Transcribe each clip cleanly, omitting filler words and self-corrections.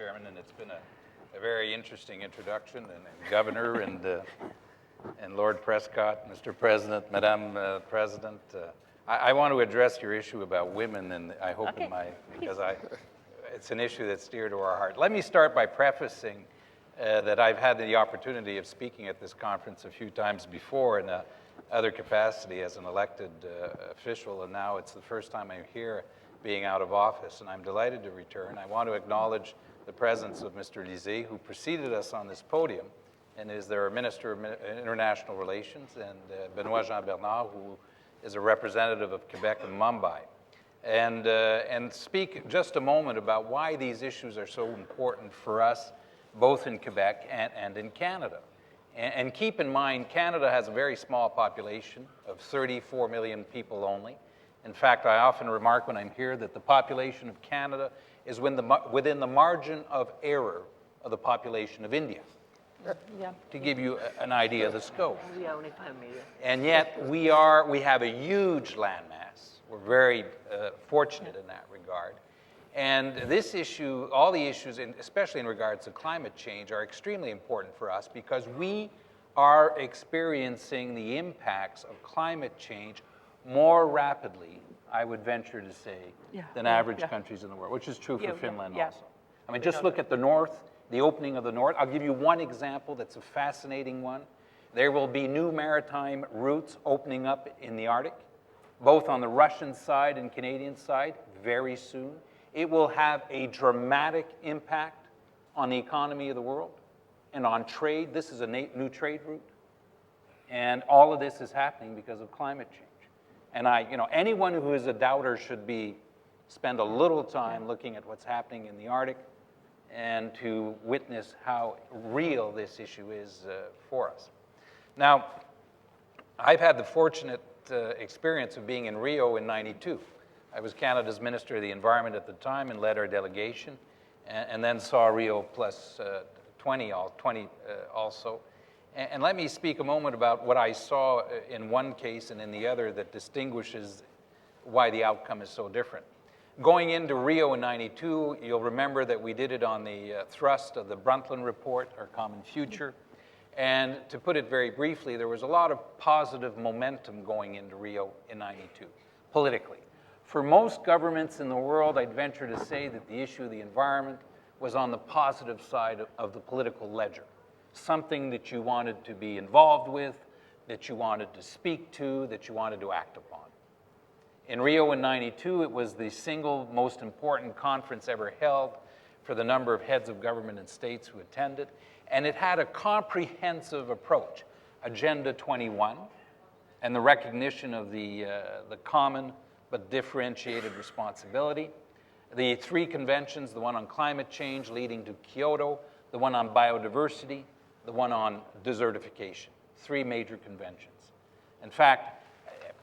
Chairman, and it's been a very interesting introduction, and Governor and Lord Prescott, Mr. President, Madam President. I want to address your issue about women, and I hope because it's an issue that's dear to our heart. Let me start by prefacing that I've had the opportunity of speaking at this conference a few times before in other capacity as an elected official, and now it's the first time I'm here being out of office, and I'm delighted to return. I want to acknowledge the presence of Mr. Lisée, who preceded us on this podium, and is their Minister of International Relations, and Benoit Jean Bernard, who is a representative of Quebec and Mumbai, and speak just a moment about why these issues are so important for us, both in Quebec and in Canada. And keep in mind, Canada has a very small population of 34 million people only. In fact, I often remark when I'm here that the population of Canada is within the margin of error of the population of India, to give you an idea of the scope. Only 5 million. And yet we have a huge landmass. We're very fortunate in that regard. And this issue, all the issues, especially in regards to climate change, are extremely important for us because we are experiencing the impacts of climate change more rapidly, I would venture to say, than average countries in the world, which is true for Finland also. I mean, just look at the north, the opening of the north. I'll give you one example that's a fascinating one. There will be new maritime routes opening up in the Arctic, both on the Russian side and Canadian side, very soon. It will have a dramatic impact on the economy of the world and on trade. This is a new trade route. And all of this is happening because of climate change. And anyone who is a doubter should spend a little time looking at what's happening in the Arctic and to witness how real this issue is for us. Now, I've had the fortunate experience of being in Rio in '92. I was Canada's Minister of the Environment at the time and led our delegation, and then saw Rio plus 20 also. And let me speak a moment about what I saw in one case and in the other that distinguishes why the outcome is so different. Going into Rio in '92, you'll remember that we did it on the thrust of the Brundtland Report, Our Common Future. And to put it very briefly, there was a lot of positive momentum going into Rio in '92, politically. For most governments in the world, I'd venture to say that the issue of the environment was on the positive side of the political ledger. Something that you wanted to be involved with, that you wanted to speak to, that you wanted to act upon. In Rio in '92, it was the single most important conference ever held for the number of heads of government and states who attended, and it had a comprehensive approach, Agenda 21, and the recognition of the common but differentiated responsibility. The three conventions, the one on climate change leading to Kyoto, the one on biodiversity, the one on desertification, three major conventions. In fact,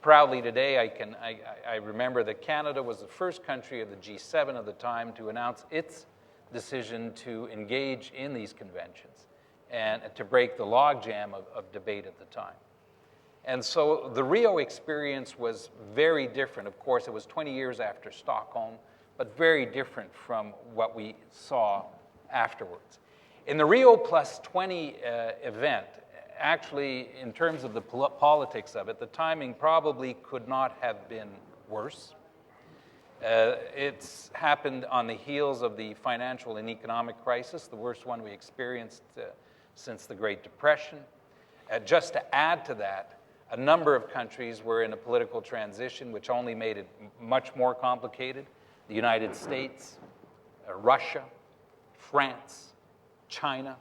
proudly today, I remember that Canada was the first country of the G7 of the time to announce its decision to engage in these conventions and to break the logjam of debate at the time. And so the Rio experience was very different. Of course, it was 20 years after Stockholm, but very different from what we saw afterwards. In the Rio Plus 20 event, actually, in terms of the politics of it, the timing probably could not have been worse. It's happened on the heels of the financial and economic crisis, the worst one we experienced since the Great Depression. Just to add to that, a number of countries were in a political transition, which only made it much more complicated. The United States, Russia, France, China,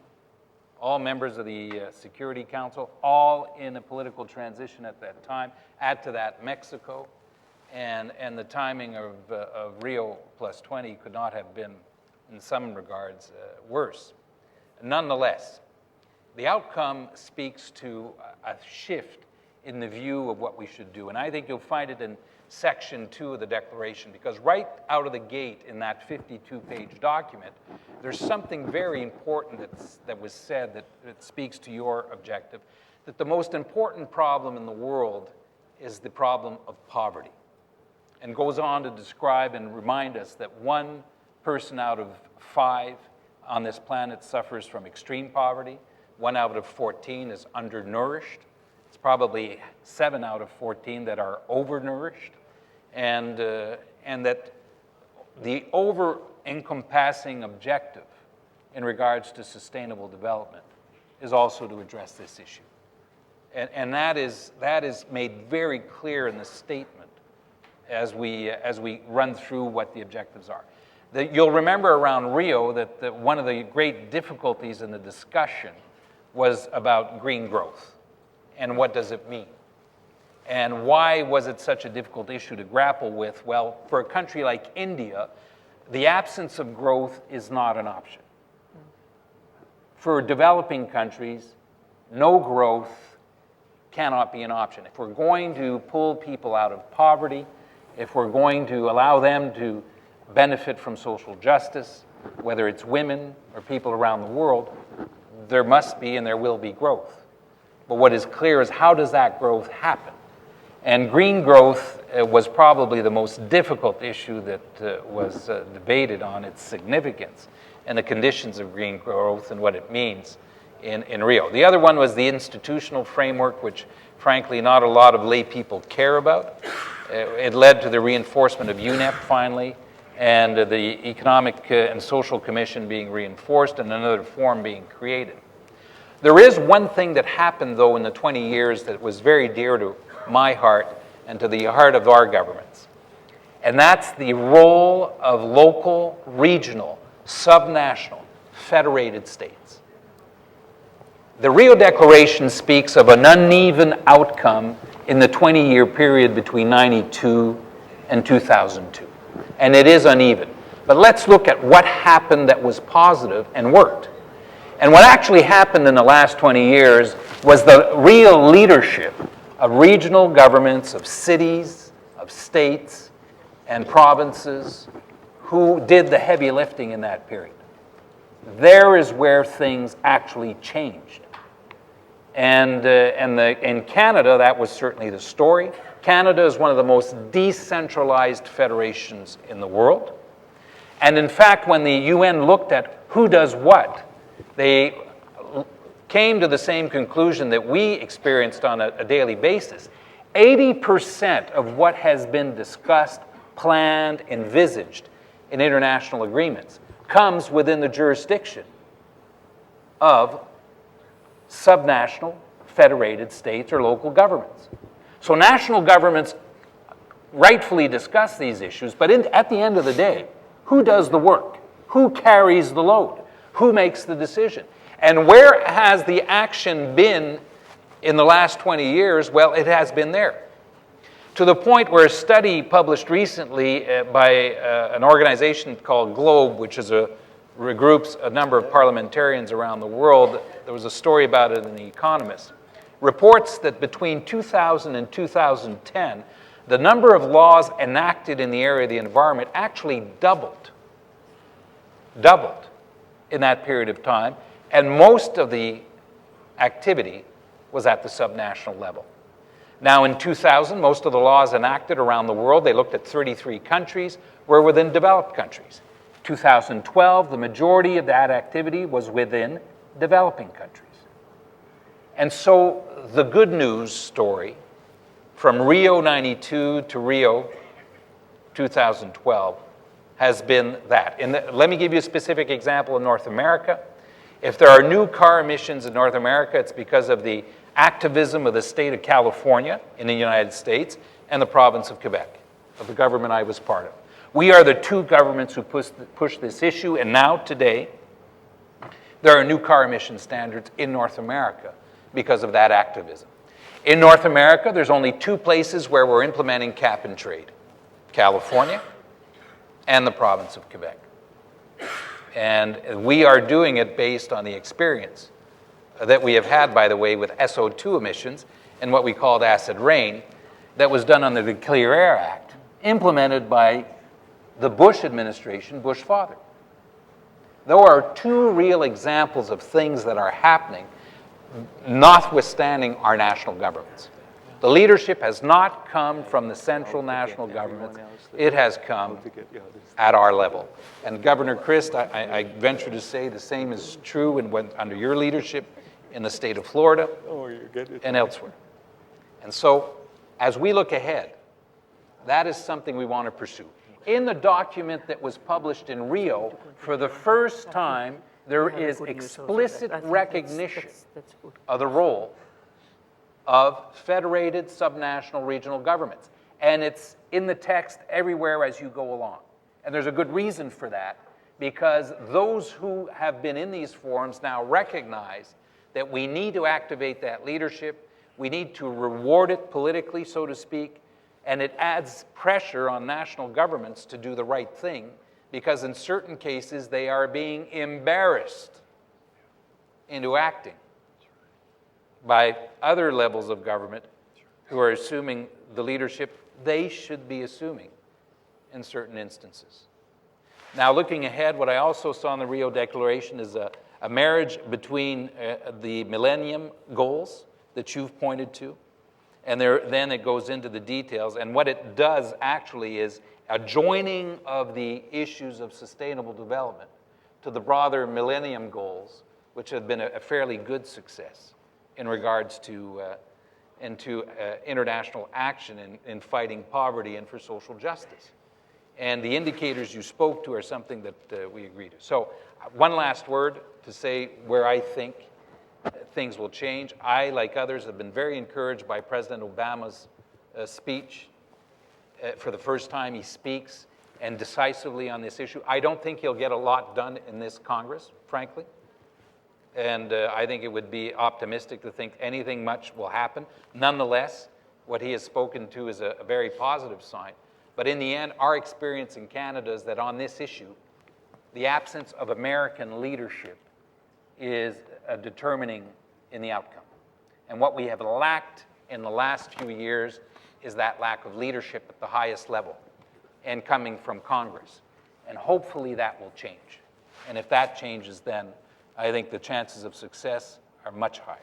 all members of the Security Council, all in a political transition at that time. Add to that Mexico, and the timing of Rio Plus 20 could not have been, in some regards, worse. Nonetheless, the outcome speaks to a shift in the view of what we should do, and I think you'll find it in Section 2 of the Declaration, because right out of the gate in that 52-page document, there's something very important that was said that speaks to your objective, that the most important problem in the world is the problem of poverty, and goes on to describe and remind us that 1 person out of 5 on this planet suffers from extreme poverty. 1 out of 14 is undernourished. It's probably 7 out of 14 that are overnourished. And that the over-encompassing objective in regards to sustainable development is also to address this issue. And that is made very clear in the statement as we run through what the objectives are. You'll remember around Rio that one of the great difficulties in the discussion was about green growth and what does it mean. And why was it such a difficult issue to grapple with? Well, for a country like India, the absence of growth is not an option. For developing countries, no growth cannot be an option. If we're going to pull people out of poverty, if we're going to allow them to benefit from social justice, whether it's women or people around the world, there must be and there will be growth. But what is clear is how does that growth happen? And green growth was probably the most difficult issue that was debated on its significance and the conditions of green growth and what it means in Rio. The other one was the institutional framework, which frankly not a lot of lay people care about. It led to the reinforcement of UNEP finally, and the Economic and Social Commission being reinforced and another form being created. There is one thing that happened, though, in the 20 years that was very dear to my heart and to the heart of our governments. And that's the role of local, regional, subnational, federated states. The Rio Declaration speaks of an uneven outcome in the 20-year period between 92 and 2002. And it is uneven. But let's look at what happened that was positive and worked. And what actually happened in the last 20 years was the real leadership of regional governments, of cities, of states, and provinces who did the heavy lifting in that period. There is where things actually changed. And in Canada, that was certainly the story. Canada is one of the most decentralized federations in the world. And in fact, when the UN looked at who does what, they came to the same conclusion that we experienced on a daily basis. 80% of what has been discussed, planned, envisaged in international agreements comes within the jurisdiction of subnational, federated states or local governments. So national governments rightfully discuss these issues, but at the end of the day, who does the work? Who carries the load? Who makes the decision? And where has the action been in the last 20 years? Well, it has been there. To the point where a study published recently by an organization called GLOBE, which regroups a number of parliamentarians around the world, there was a story about it in The Economist, reports that between 2000 and 2010, the number of laws enacted in the area of the environment actually doubled in that period of time, and most of the activity was at the subnational level. Now in 2000, most of the laws enacted around the world, they looked at 33 countries, were within developed countries. 2012, the majority of that activity was within developing countries. And so the good news story from Rio 92 to Rio 2012 has been that. Let me give you a specific example in North America. If there are new car emissions in North America, it's because of the activism of the state of California in the United States and the province of Quebec, of the government I was part of. We are the two governments who push this issue, and now, today, there are new car emission standards in North America because of that activism. In North America, there's only two places where we're implementing cap and trade: California and the province of Quebec. And we are doing it based on the experience that we have had, by the way, with SO2 emissions and what we called acid rain that was done under the Clean Air Act, implemented by the Bush administration, Bush father. There are two real examples of things that are happening, notwithstanding our national governments. The leadership has not come from the central national government. It has come at our level. And Governor Charest, I venture to say the same is true under your leadership in the state of Florida and elsewhere. And so, as we look ahead, that is something we want to pursue. In the document that was published in Rio, for the first time, there is explicit recognition of the role of federated subnational regional governments. And it's in the text everywhere as you go along. And there's a good reason for that, because those who have been in these forums now recognize that we need to activate that leadership, we need to reward it politically, so to speak, and it adds pressure on national governments to do the right thing, because in certain cases they are being embarrassed into acting by other levels of government who are assuming the leadership they should be assuming in certain instances. Now, looking ahead, what I also saw in the Rio Declaration is a marriage between the Millennium Goals that you've pointed to, and then it goes into the details. And what it does actually is a joining of the issues of sustainable development to the broader Millennium Goals, which have been a fairly good success in regards to international action in fighting poverty and for social justice. And the indicators you spoke to are something that we agree to. So one last word to say where I think things will change. I, like others, have been very encouraged by President Obama's speech. For the first time, he speaks, and decisively on this issue. I don't think he'll get a lot done in this Congress, frankly. And I think it would be optimistic to think anything much will happen. Nonetheless, what he has spoken to is a very positive sign. But in the end, our experience in Canada is that on this issue, the absence of American leadership is determining in the outcome. And what we have lacked in the last few years is that lack of leadership at the highest level and coming from Congress. And hopefully that will change. And if that changes, then I think the chances of success are much higher.